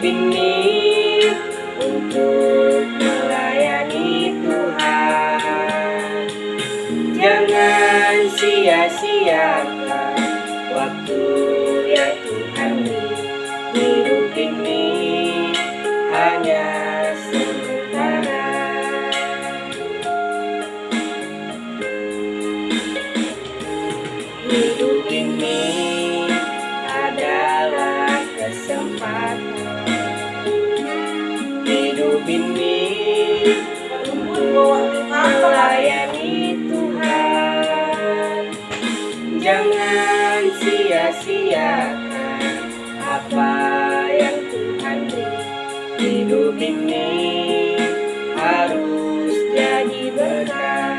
ini untuk melayani Tuhan. Jangan sia-siakan waktu yang Tuhan beri. Hidup ini hanya sementara. Hidup ini adalah kesempatan. Hidup ini untuk melayani Tuhan. Jangan sia-siakan apa yang Tuhan beri. Hidup ini harus jadi berkah.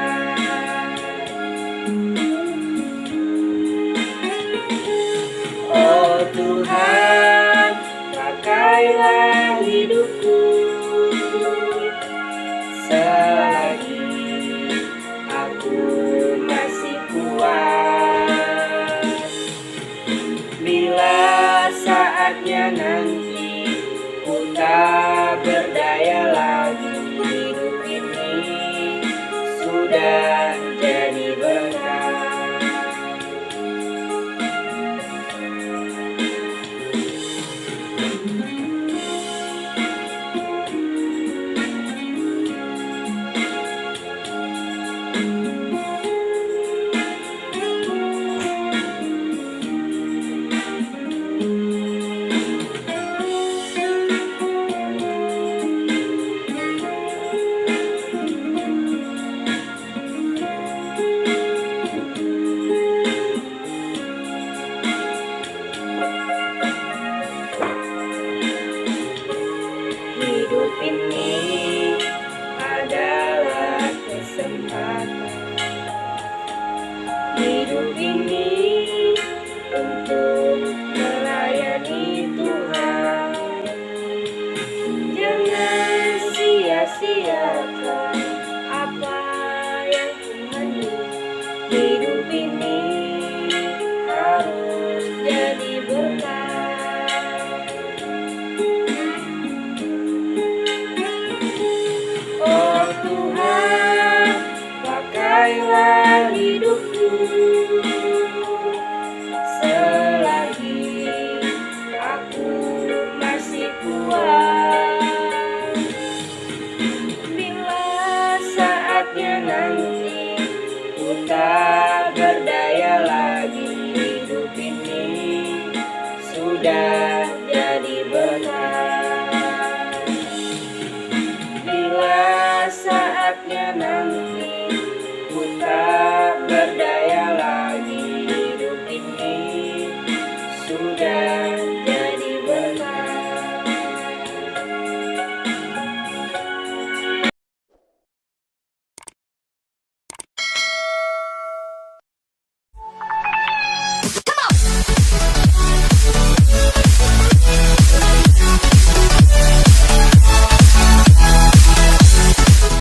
Oh Tuhan, pakailah hidupku selagi aku masih kuat. Bila saatnya nanti ku tak berdaya lagi, hidup ini sudah jadi berkah. Hidup ini adalah kesempatan. Hidup ini untuk melayani Tuhan. Jangan sia-siakan apa yang Tuhan beri. Hidup ini harus jadi berkah. Oh Tuhan, pakailah hidupku selagi aku masih kuat. Bila saatnya nanti ku tak berdaya lagi, hidup ini sudah jadi berkah. Bila saatnya nanti